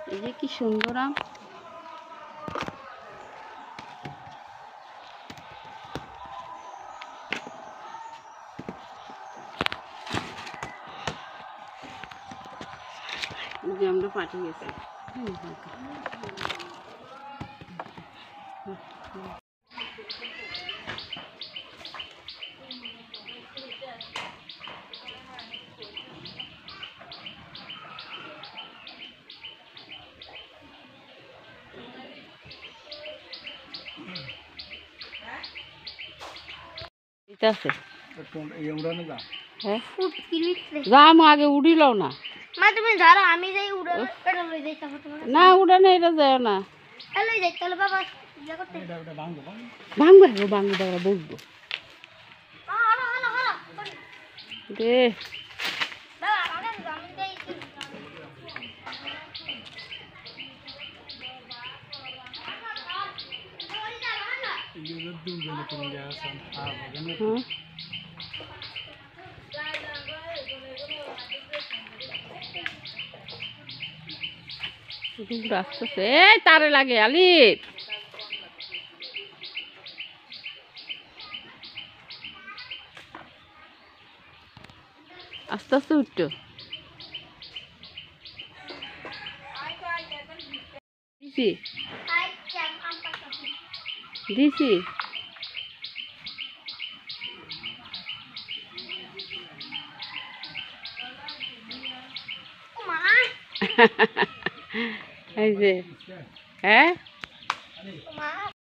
এই যে কি সুন্দর আম। আমরা পাঠিয়ে গেছি। যাম আগে উড়িলাও না তুমি ধরো আমি যাই উড়ে না উড়ানে এটা যায় না ভাঙবে ভাঙবে দাঁড়া বসবো দে আসতেছে এই তারে লাগে আলি আস্তে আস্তে উঠতো দিছি দিছি এই যে হ্যাঁ